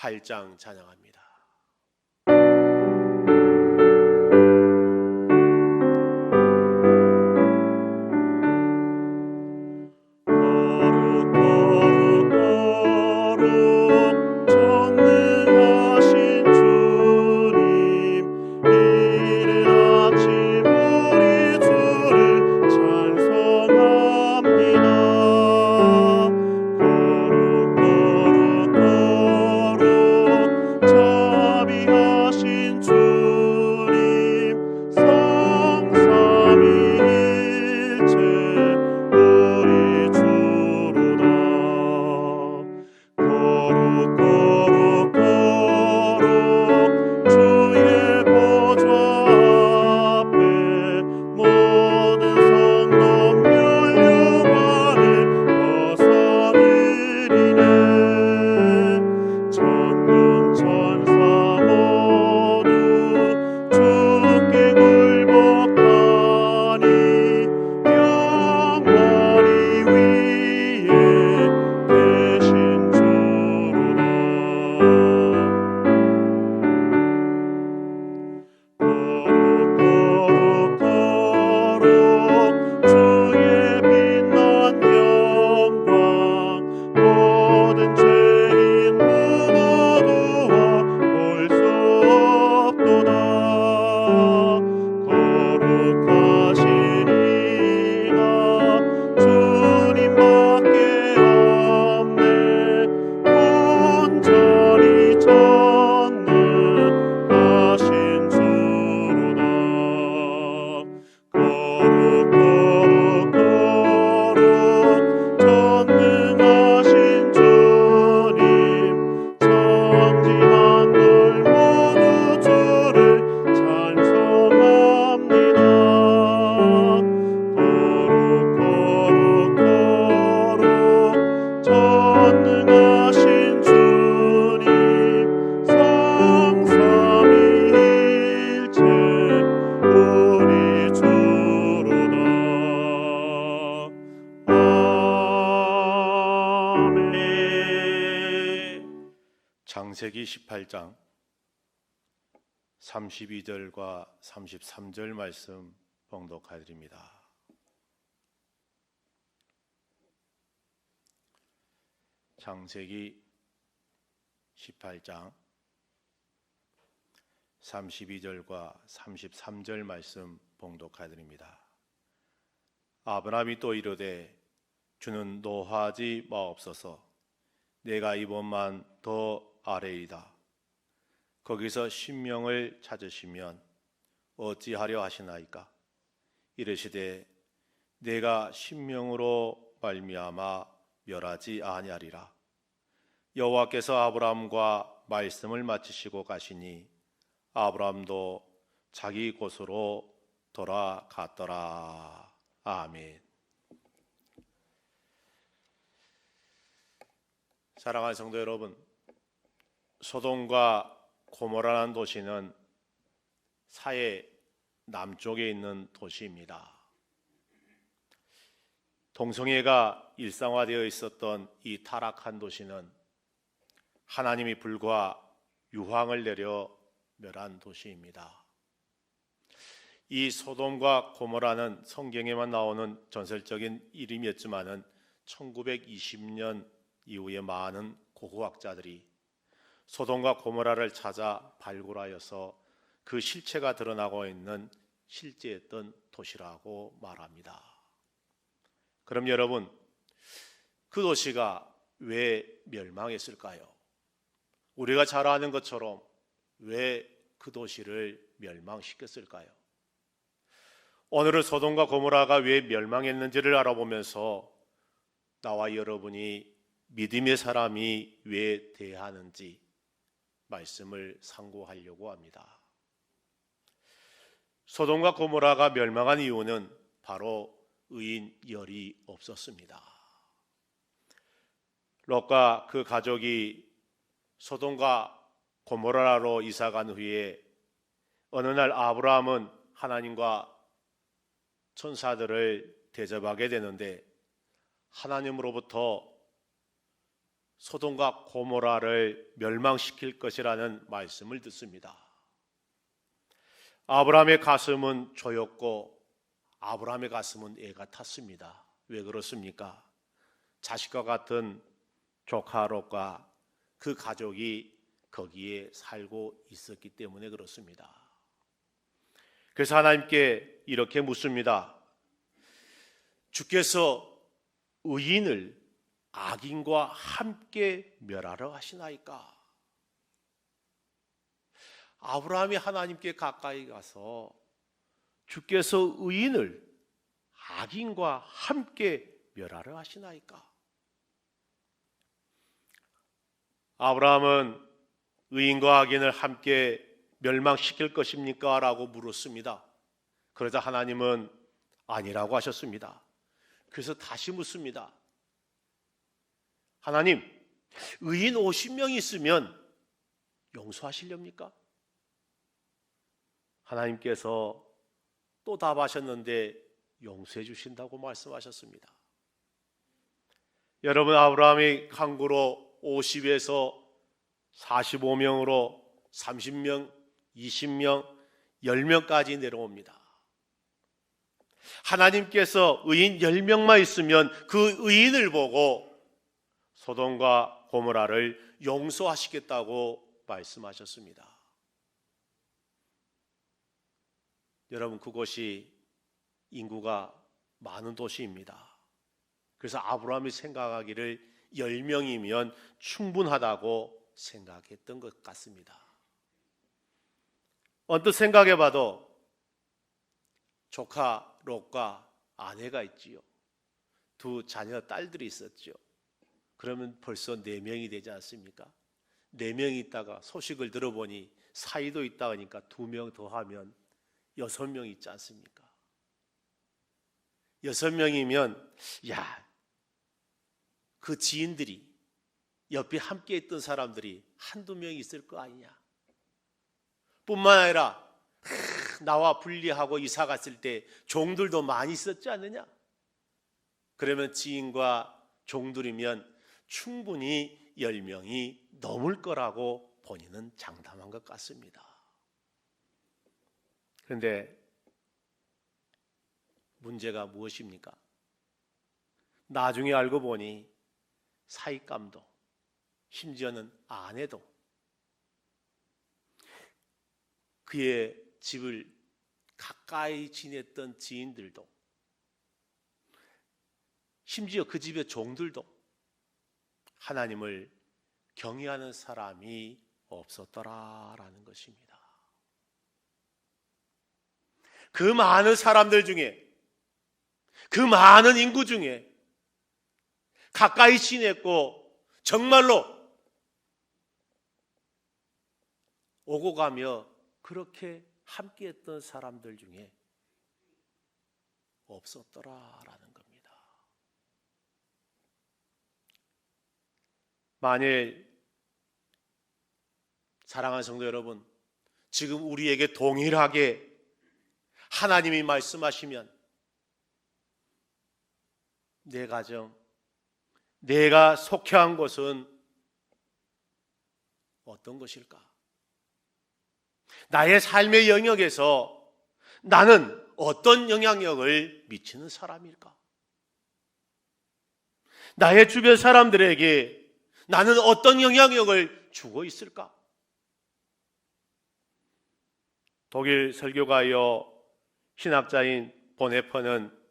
18장 찬양합니다. 창세기 18장 32절과 33절 말씀 봉독하드립니다. 창세기 18장 32절과 33절 말씀 봉독하드립니다. 아브라함이 또 이르되 주는 노하지 마옵소서. 내가 이번만 더 아래이다. 거기서 신명을 찾으시면 어찌하려 하시나이까? 이르시되 내가 신명으로 말미암아 멸하지 아니하리라. 여호와께서 아브라함과 말씀을 마치시고 가시니 아브라함도 자기 곳으로 돌아갔더라. 아멘. 사랑하는 성도 여러분, 소돔과 고모라라는 도시는 사해 남쪽에 있는 도시입니다. 동성애가 일상화되어 있었던 이 타락한 도시는 하나님이 불과 유황을 내려 멸한 도시입니다. 이 소돔과 고모라는 성경에만 나오는 전설적인 이름이었지만은 1920년 이후에 많은 고고학자들이 소돔과 고모라를 찾아 발굴하여서 그 실체가 드러나고 있는 실제였던 도시라고 말합니다. 그럼 여러분, 그 도시가 왜 멸망했을까요? 우리가 잘 아는 것처럼 왜 그 도시를 멸망시켰을까요? 오늘은 소돔과 고모라가 왜 멸망했는지를 알아보면서 나와 여러분이 믿음의 사람이 왜 돼야 하는지 말씀을 상고하려고 합니다. 소돔과 고모라가 멸망한 이유는 바로 의인 열이 없었습니다. 롯과 그 가족이 소돔과 고모라로 이사간 후에 어느 날 아브라함은 하나님과 천사들을 대접하게 되는데 하나님으로부터 소돔과 고모라를 멸망시킬 것이라는 말씀을 듣습니다. 아브라함의 가슴은 조였고 아브라함의 가슴은 애가 탔습니다. 왜 그렇습니까? 자식과 같은 조카 롯과 그 가족이 거기에 살고 있었기 때문에 그렇습니다. 그래서 하나님께 이렇게 묻습니다. 주께서 의인을 악인과 함께 멸하러 하시나이까? 아브라함이 하나님께 가까이 가서 주께서 의인을 악인과 함께 멸하러 하시나이까? 아브라함은 의인과 악인을 함께 멸망시킬 것입니까? 라고 물었습니다. 그러자 하나님은 아니라고 하셨습니다. 그래서 다시 묻습니다. 하나님, 의인 50명이 있으면 용서하시렵니까? 하나님께서 또 답하셨는데 용서해 주신다고 말씀하셨습니다. 여러분, 아브라함이 강구로 50에서 45명으로 30명, 20명, 10명까지 내려옵니다. 하나님께서 의인 10명만 있으면 그 의인을 보고 소돔과 고모라를 용서하시겠다고 말씀하셨습니다. 여러분, 그곳이 인구가 많은 도시입니다. 그래서 아브라함이 생각하기를 10명이면 충분하다고 생각했던 것 같습니다. 언뜻 생각해봐도 조카 롯과 아내가 있지요. 두 자녀 딸들이 있었죠. 그러면 벌써 4명이 되지 않습니까? 4명이 있다가 소식을 들어보니 사이도 있다 하니까 2명 더 하면 6명 있지 않습니까? 6명이면 그 지인들이 옆에 함께 있던 사람들이 한두 명 있을 거 아니냐. 뿐만 아니라 나와 분리하고 이사 갔을 때 종들도 많이 있었지 않느냐. 그러면 지인과 종들이면 충분히 10명이 넘을 거라고 본인은 장담한 것 같습니다. 그런데 문제가 무엇입니까? 나중에 알고 보니 사익감도, 심지어는 아내도, 그의 집을 가까이 지냈던 지인들도, 심지어 그 집의 종들도 하나님을 경외하는 사람이 없었더라라는 것입니다. 그 많은 사람들 중에, 그 많은 인구 중에 가까이 지냈고 정말로 오고 가며 그렇게 함께했던 사람들 중에 없었더라라는 겁니다. 만일 사랑하는 성도 여러분, 지금 우리에게 동일하게 하나님이 말씀하시면 내 가정, 내가 속해한 곳은 어떤 것일까? 나의 삶의 영역에서 나는 어떤 영향력을 미치는 사람일까? 나의 주변 사람들에게 나는 어떤 영향력을 주고 있을까? 독일 설교가이요 신학자인 보네퍼는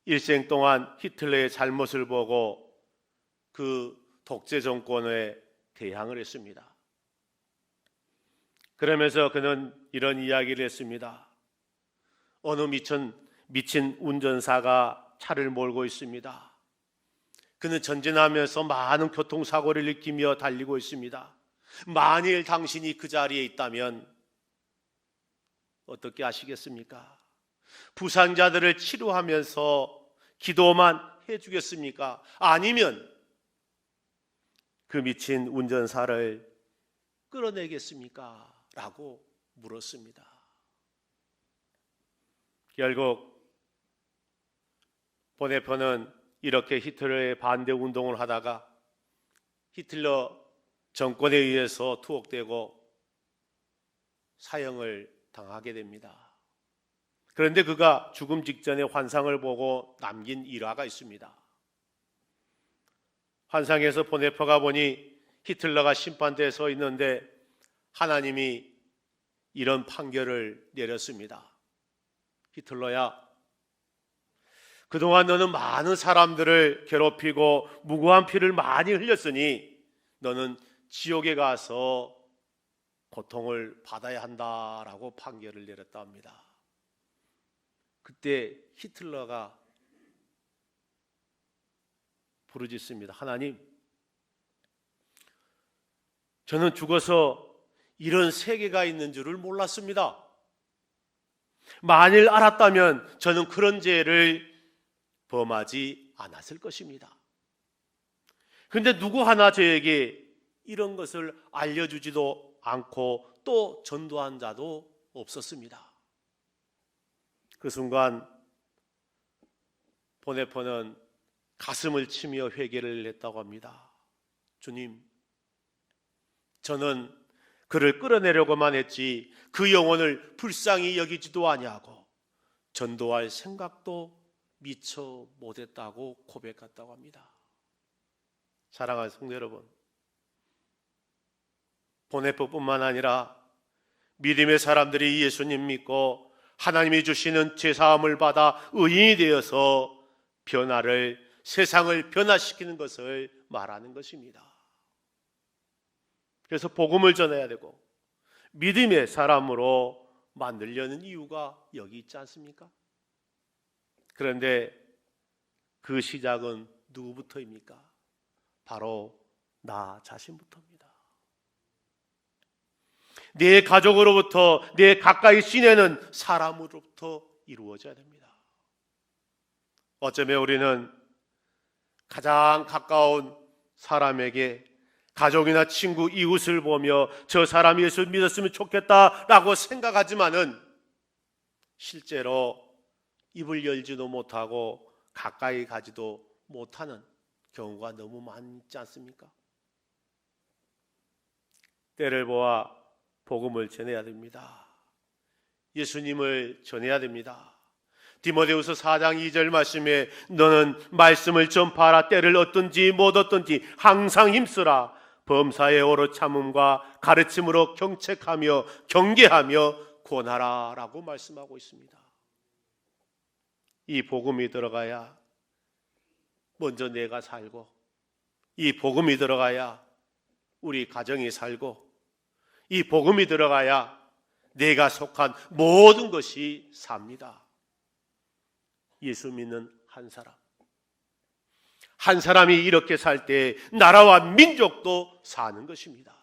일생 동안 히틀러의 잘못을 보고 그 독재 정권에 대항을 했습니다. 그러면서 그는 이런 이야기를 했습니다. 어느 미친 운전사가 차를 몰고 있습니다. 그는 전진하면서 많은 교통사고를 일으키며 달리고 있습니다. 만일 당신이 그 자리에 있다면 어떻게 하시겠습니까? 부상자들을 치료하면서 기도만 해주겠습니까? 아니면 그 미친 운전사를 끌어내겠습니까? 라고 물었습니다. 결국 보네퍼는 이렇게 히틀러의 반대 운동을 하다가 히틀러 정권에 의해서 투옥되고 사형을 당하게 됩니다. 그런데 그가 죽음 직전에 환상을 보고 남긴 일화가 있습니다. 환상에서 보네퍼가 보니 히틀러가 심판대에 서 있는데 하나님이 이런 판결을 내렸습니다. 히틀러야, 그동안 너는 많은 사람들을 괴롭히고 무고한 피를 많이 흘렸으니 너는 지옥에 가서 고통을 받아야 한다라고 판결을 내렸다 합니다. 그때 히틀러가 부르짖습니다. 하나님, 저는 죽어서 이런 세계가 있는 줄을 몰랐습니다. 만일 알았다면 저는 그런 죄를 범하지 않았을 것입니다. 그런데 누구 하나 저에게 이런 것을 알려주지도 않고 또 전도한 자도 없었습니다. 그 순간 보네퍼는 가슴을 치며 회개를 했다고 합니다. 주님, 저는 그를 끌어내려고만 했지 그 영혼을 불쌍히 여기지도 아니하고 전도할 생각도 미처 못했다고 고백했다고 합니다. 사랑하는 성도 여러분, 보네퍼뿐만 아니라 믿음의 사람들이 예수님 믿고 하나님이 주시는 죄사함을 받아 의인이 되어서 세상을 변화시키는 것을 말하는 것입니다. 그래서 복음을 전해야 되고 믿음의 사람으로 만들려는 이유가 여기 있지 않습니까? 그런데 그 시작은 누구부터입니까? 바로 나 자신부터입니다. 내 가족으로부터, 내 가까이 지내는 사람으로부터 이루어져야 됩니다. 어쩌면 우리는 가장 가까운 사람에게 가족이나 친구, 이웃을 보며 저 사람이 예수 믿었으면 좋겠다라고 생각하지만은 실제로 입을 열지도 못하고 가까이 가지도 못하는 경우가 너무 많지 않습니까? 때를 보아 복음을 전해야 됩니다. 예수님을 전해야 됩니다. 디모데후서 4장 2절 말씀에 너는 말씀을 전파하라. 때를 얻든지 못 얻든지 항상 힘쓰라. 범사의 오로 참음과 가르침으로 경책하며 경계하며 권하라 라고 말씀하고 있습니다. 이 복음이 들어가야 먼저 내가 살고, 이 복음이 들어가야 우리 가정이 살고, 이 복음이 들어가야 내가 속한 모든 것이 삽니다. 예수 믿는 한 사람이 이렇게 살 때 나라와 민족도 사는 것입니다.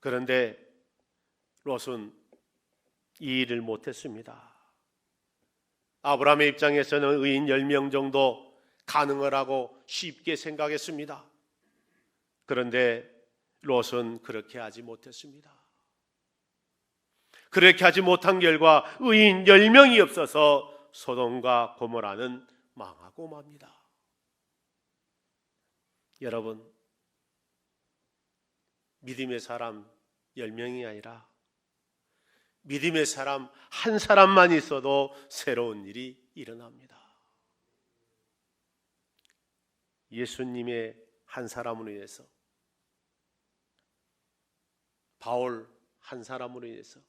그런데 롯은 이 일을 못했습니다. 아브라함의 입장에서는 의인 10명 정도 가능하라고 쉽게 생각했습니다. 그런데 롯은 그렇게 하지 못했습니다. 그렇게 하지 못한 결과 의인 10명이 없어서 소돔과 고모라는 망하고 맙니다. 여러분, 믿음의 사람 10명이 아니라 믿음의 사람 한 사람만 있어도 새로운 일이 일어납니다. 예수님의 한 사람으로 인해서, 바울 한 사람으로 인해서,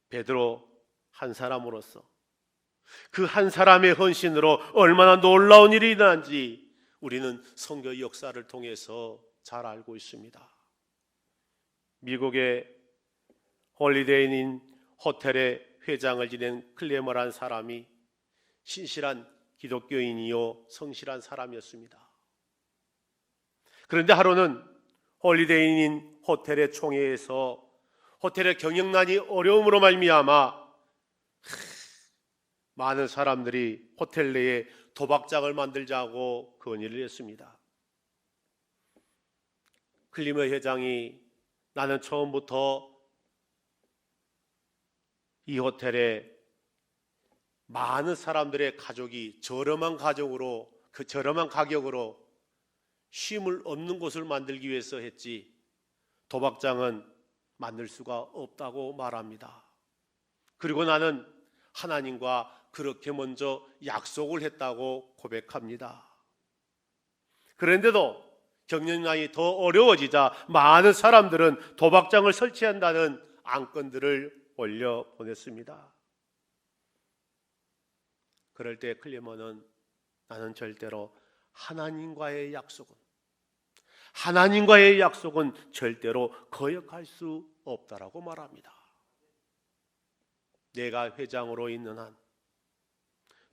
베드로 한 사람으로서 그 한 사람의 헌신으로 얼마나 놀라운 일이 일어난지 우리는 선교의 역사를 통해서 잘 알고 있습니다. 미국의 홀리데이인 호텔의 회장을 지낸 클레머라는 사람이 신실한 기독교인이요 성실한 사람이었습니다. 그런데 하루는 홀리데이인 호텔의 총회에서 호텔의 경영난이 어려움으로 말미암아 많은 사람들이 호텔 내에 도박장을 만들자고 건의를 했습니다. 클리머 회장이 나는 처음부터 이 호텔에 많은 사람들의 가족이 저렴한 가격으로 쉼을 없는 곳을 만들기 위해서 했지 도박장은 만들 수가 없다고 말합니다. 그리고 나는 하나님과 그렇게 먼저 약속을 했다고 고백합니다. 그런데도 경영난이 더 어려워지자 많은 사람들은 도박장을 설치한다는 안건들을 올려보냈습니다. 그럴 때 클레머는 나는 절대로 하나님과의 약속은 절대로 거역할 수 없다라고 말합니다. 내가 회장으로 있는 한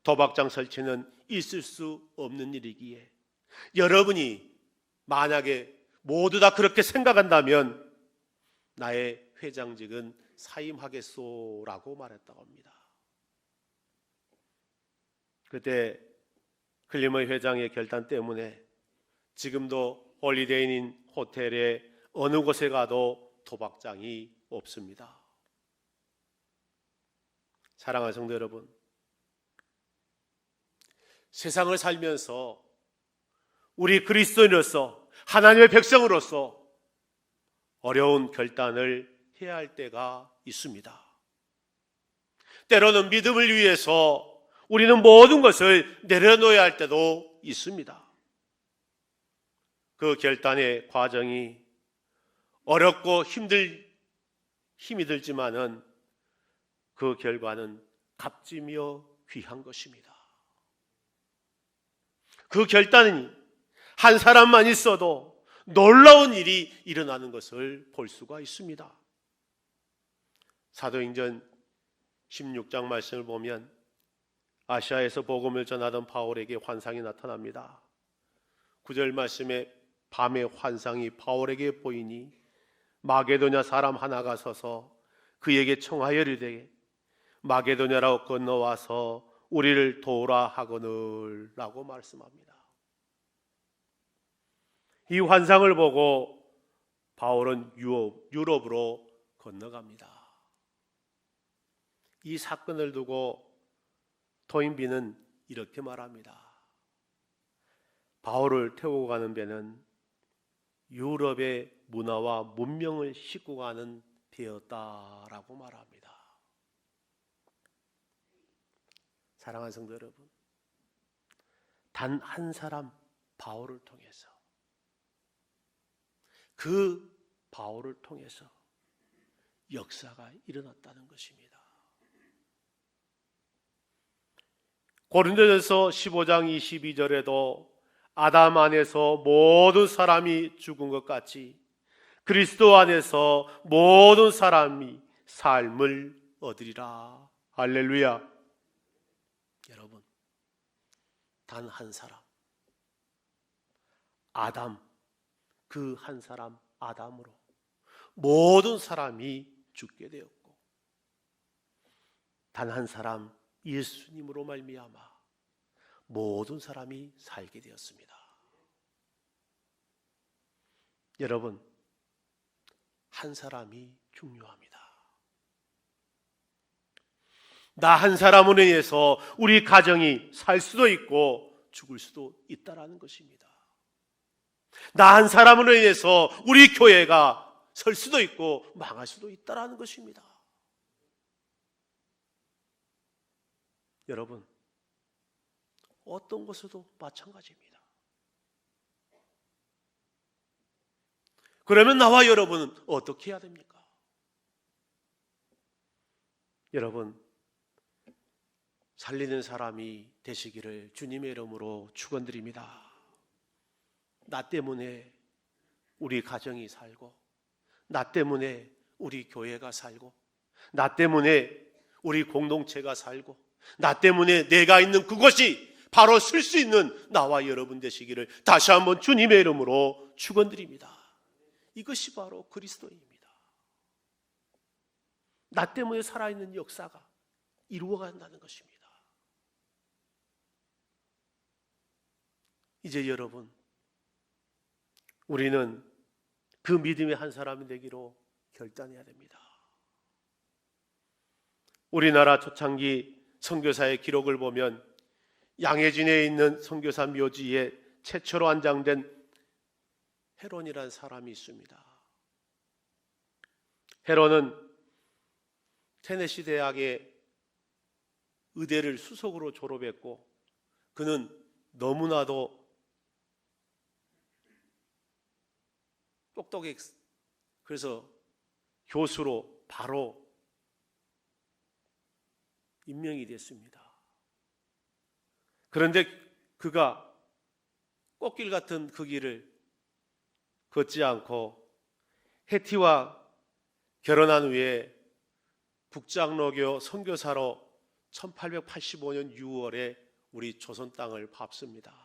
도박장 설치는 있을 수 없는 일이기에 여러분이 만약에 모두 다 그렇게 생각한다면 나의 회장직은 사임하겠소라고 말했다고 합니다. 그때 클리머 회장의 결단 때문에 지금도 홀리데이인 호텔에 어느 곳에 가도 도박장이 없습니다. 사랑하는 성도 여러분, 세상을 살면서 우리 그리스도인으로서 하나님의 백성으로서 어려운 결단을 해야 할 때가 있습니다. 때로는 믿음을 위해서 우리는 모든 것을 내려놓아야 할 때도 있습니다. 그 결단의 과정이 어렵고 힘이 들지만은 그 결과는 값지며 귀한 것입니다. 그 결단이 한 사람만 있어도 놀라운 일이 일어나는 것을 볼 수가 있습니다. 사도행전 16장 말씀을 보면 아시아에서 복음을 전하던 바울에게 환상이 나타납니다. 9절 말씀에 밤에 환상이 바울에게 보이니 마게도냐 사람 하나가 서서 그에게 청하여 이르되 마게도냐로 건너와서 우리를 도우라 하거늘 라고 말씀합니다. 이 환상을 보고 바울은 유럽으로 건너갑니다. 이 사건을 두고 토인비는 이렇게 말합니다. 바울을 태우고 가는 배는 유럽의 문화와 문명을 싣고 가는 배였다라고 말합니다. 사랑하는 성도 여러분, 단 한 사람 바울을 통해서 그 바울을 통해서 역사가 일어났다는 것입니다. 고린도전서 15장 22절에도 아담 안에서 모든 사람이 죽은 것 같이 그리스도 안에서 모든 사람이 삶을 얻으리라. 할렐루야. 여러분, 단 한 사람 아담, 그 한 사람 아담으로 모든 사람이 죽게 되었고 단 한 사람 예수님으로 말미암아 모든 사람이 살게 되었습니다. 여러분, 한 사람이 중요합니다. 나 한 사람으로 인해서 우리 가정이 살 수도 있고 죽을 수도 있다라는 것입니다. 나 한 사람으로 인해서 우리 교회가 설 수도 있고 망할 수도 있다라는 것입니다. 여러분, 어떤 것에도 마찬가지입니다. 그러면 나와 여러분은 어떻게 해야 됩니까? 여러분, 살리는 사람이 되시기를 주님의 이름으로 축원드립니다. 나 때문에 우리 가정이 살고, 나 때문에 우리 교회가 살고, 나 때문에 우리 공동체가 살고, 나 때문에 내가 있는 그곳이 바로 쓸 수 있는 나와 여러분 되시기를 다시 한번 주님의 이름으로 축원드립니다. 이것이 바로 그리스도입니다. 나 때문에 살아있는 역사가 이루어간다는 것입니다. 이제 여러분, 우리는 그 믿음의 한 사람이 되기로 결단해야 됩니다. 우리나라 초창기 선교사의 기록을 보면 양해진에 있는 선교사 묘지에 최초로 안장된 헤론이라는 사람이 있습니다. 헤론은 테네시 대학의 의대를 수석으로 졸업했고 그는 너무나도 똑똑해. 그래서 교수로 바로 임명이 됐습니다. 그런데 그가 꽃길 같은 그 길을 걷지 않고 해티와 결혼한 후에 북장로교 선교사로 1885년 6월에 우리 조선 땅을 밟습니다.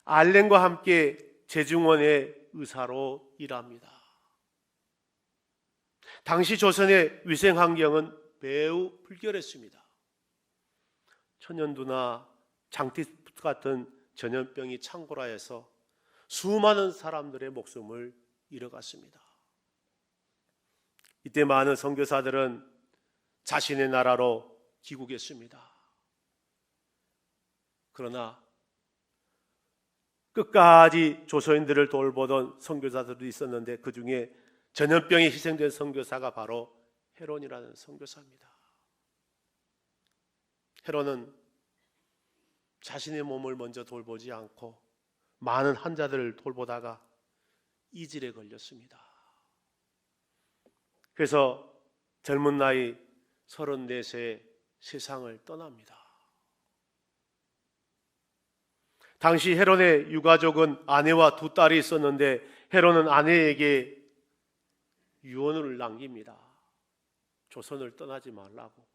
알렌과 함께 재중원의 의사로 일합니다. 당시 조선의 위생 환경은 매우 불결했습니다. 천연두나 장티푸 같은 전염병이 창궐하여서 수많은 사람들의 목숨을 잃어갔습니다. 이때 많은 선교사들은 자신의 나라로 귀국했습니다. 그러나 끝까지 조선인들을 돌보던 선교사들도 있었는데 그 중에 전염병에 희생된 선교사가 바로 헤론이라는 선교사입니다. 헤론은 자신의 몸을 먼저 돌보지 않고 많은 환자들을 돌보다가 이질에 걸렸습니다. 그래서 젊은 나이 34세에 세상을 떠납니다. 당시 헤론의 유가족은 아내와 두 딸이 있었는데 헤론은 아내에게 유언을 남깁니다. 조선을 떠나지 말라고.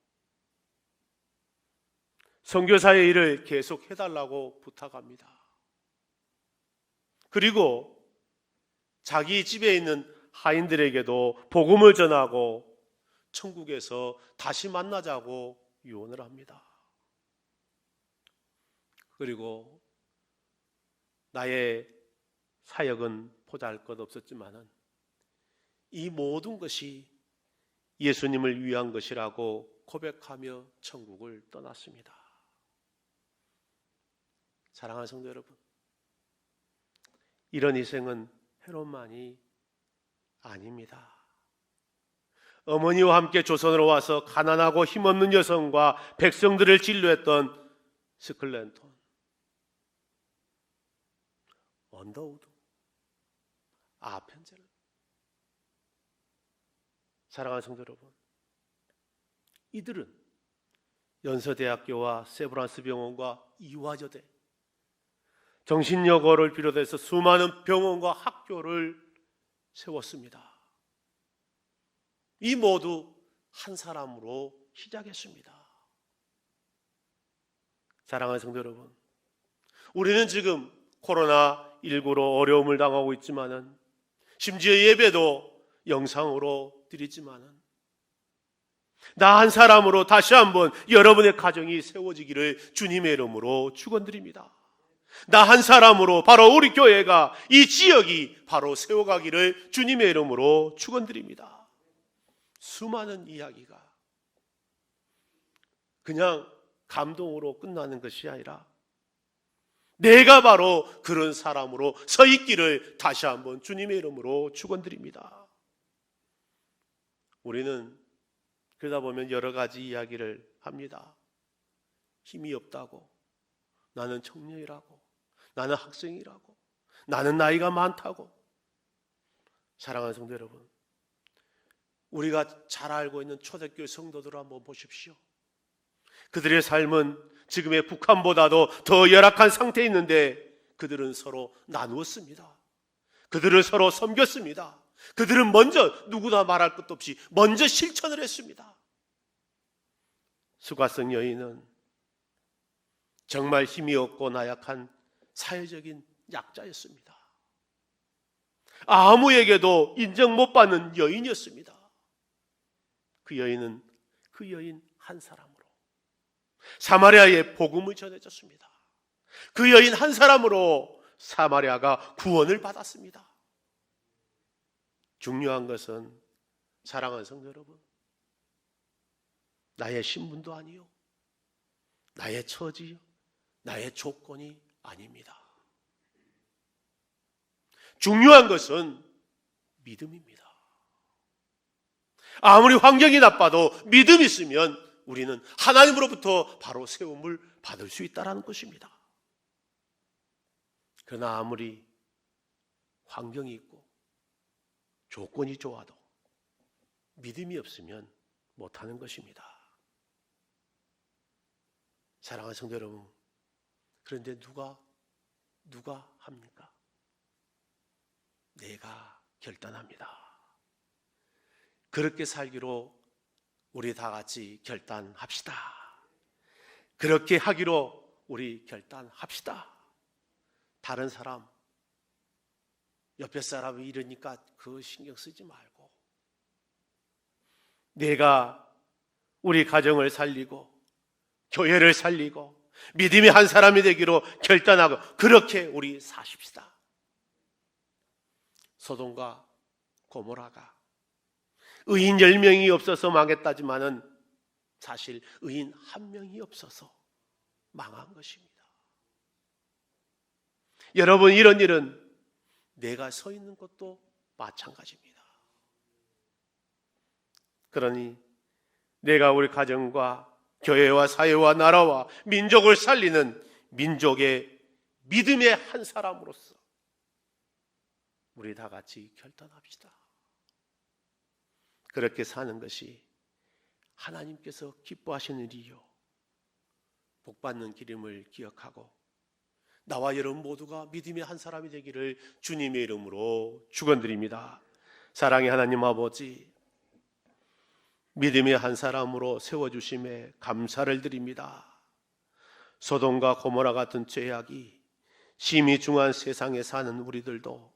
선교사의 일을 계속 해달라고 부탁합니다. 그리고 자기 집에 있는 하인들에게도 복음을 전하고 천국에서 다시 만나자고 유언을 합니다. 그리고 나의 사역은 보잘것없었지만은 이 모든 것이 예수님을 위한 것이라고 고백하며 천국을 떠났습니다. 사랑하는 성도 여러분, 이런 희생은 헤롯만이 아닙니다. 어머니와 함께 조선으로 와서 가난하고 힘없는 여성과 백성들을 진료했던 스클랜톤, 언더우드, 아펜젤. 사랑하는 성도 여러분, 이들은 연서대학교와 세브란스 병원과 이화여대, 정신여고를 비롯해서 수많은 병원과 학교를 세웠습니다. 이 모두 한 사람으로 시작했습니다. 사랑하는 성도 여러분, 우리는 지금 코로나19로 어려움을 당하고 있지만은, 심지어 예배도 영상으로 드리지만은, 나 한 사람으로 다시 한번 여러분의 가정이 세워지기를 주님의 이름으로 축원드립니다. 나 한 사람으로 바로 우리 교회가, 이 지역이 바로 세워가기를 주님의 이름으로 축원드립니다. 수많은 이야기가 그냥 감동으로 끝나는 것이 아니라 내가 바로 그런 사람으로 서 있기를 다시 한번 주님의 이름으로 축원드립니다. 우리는 그러다 보면 여러 가지 이야기를 합니다. 힘이 없다고, 나는 청년이라고, 나는 학생이라고, 나는 나이가 많다고. 사랑하는 성도 여러분, 우리가 잘 알고 있는 초대교회 성도들을 한번 보십시오. 그들의 삶은 지금의 북한보다도 더 열악한 상태에 있는데 그들은 서로 나누었습니다. 그들은 서로 섬겼습니다. 그들은 먼저, 누구나 말할 것도 없이 먼저 실천을 했습니다. 수가성 여인은 정말 힘이 없고 나약한 사회적인 약자였습니다. 아무에게도 인정 못 받는 여인이었습니다. 그 여인은 그 여인 한 사람으로 사마리아에 복음을 전해줬습니다. 그 여인 한 사람으로 사마리아가 구원을 받았습니다. 중요한 것은, 사랑하는 성도 여러분, 나의 신분도 아니요, 나의 처지요, 나의 조건이 아닙니다. 중요한 것은 믿음입니다. 아무리 환경이 나빠도 믿음이 있으면 우리는 하나님으로부터 바로 세움을 받을 수 있다는 것입니다. 그러나 아무리 환경이 있고 조건이 좋아도 믿음이 없으면 못하는 것입니다. 사랑하는 성도 여러분, 그런데 누가 합니까? 내가 결단합니다. 그렇게 살기로 우리 다 같이 결단합시다. 그렇게 하기로 우리 결단합시다. 다른 사람, 옆에 사람이 이러니까 그거 신경 쓰지 말고 내가 우리 가정을 살리고 교회를 살리고 믿음의 한 사람이 되기로 결단하고 그렇게 우리 사십시다. 소돔과 고모라가 의인 10명이 없어서 망했다지만은 사실 의인 1명이 없어서 망한 것입니다. 여러분, 이런 일은 내가 서 있는 것도 마찬가지입니다. 그러니 내가 우리 가정과 교회와 사회와 나라와 민족을 살리는 민족의 믿음의 한 사람으로서 우리 다 같이 결단합시다. 그렇게 사는 것이 하나님께서 기뻐하시는 일이요, 복받는 길임을 기억하고 나와 여러분 모두가 믿음의 한 사람이 되기를 주님의 이름으로 축원드립니다. 사랑의 하나님 아버지, 믿음의 한 사람으로 세워주심에 감사를 드립니다. 소돔과 고모라 같은 죄악이 심히 중한 세상에 사는 우리들도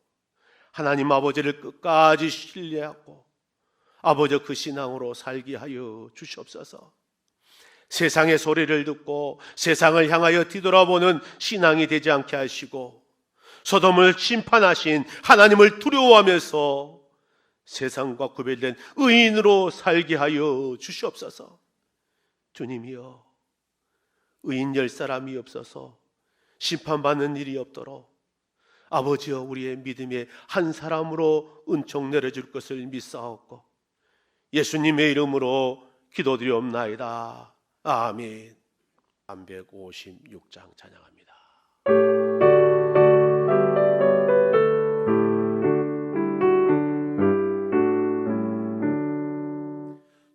하나님 아버지를 끝까지 신뢰하고 아버지 그 신앙으로 살게 하여 주시옵소서. 세상의 소리를 듣고 세상을 향하여 뒤돌아보는 신앙이 되지 않게 하시고 소돔을 심판하신 하나님을 두려워하면서 세상과 구별된 의인으로 살게 하여 주시옵소서. 주님이여, 의인 10사람이 없어서 심판받는 일이 없도록 아버지여 우리의 믿음의 한 사람으로 은총 내려줄 것을 믿사옵고 예수님의 이름으로 기도드리옵나이다. 아멘. 356장 찬양합니다.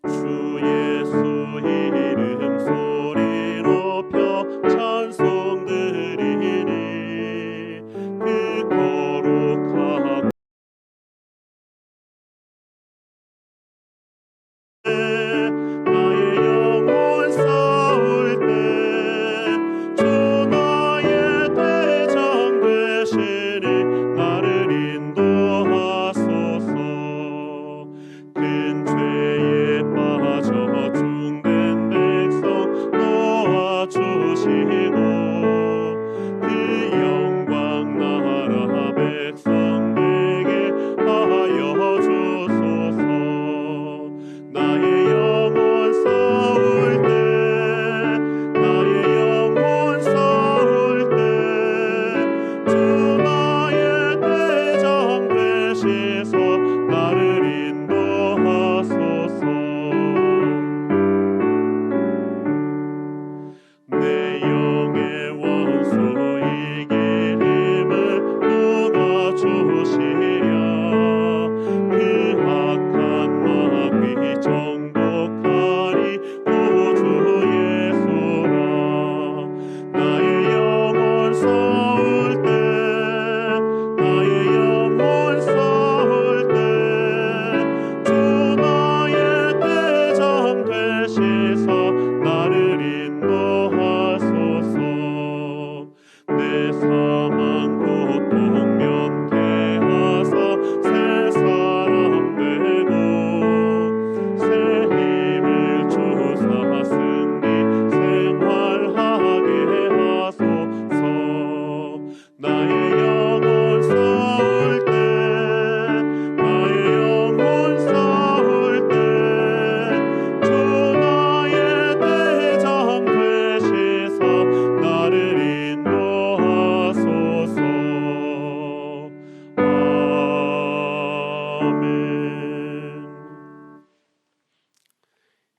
주 예수 이름 소리 높여 찬송 드리니 그 거룩하고 나의 영혼 싸울 때 주 나의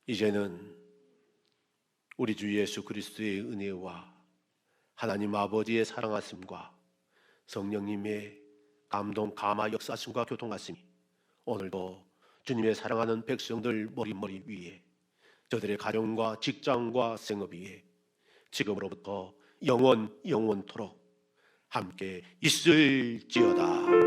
이제는 우리 주 예수 그리스도의 은혜와 하나님 아버지의 사랑하심과 성령님의 감동 감화 역사하심과 교통하심이 오늘도 주님의 사랑하는 백성들 머리머리 위에, 저들의 가정과 직장과 생업 위에 지금으로부터 영원토록 함께 있을지어다.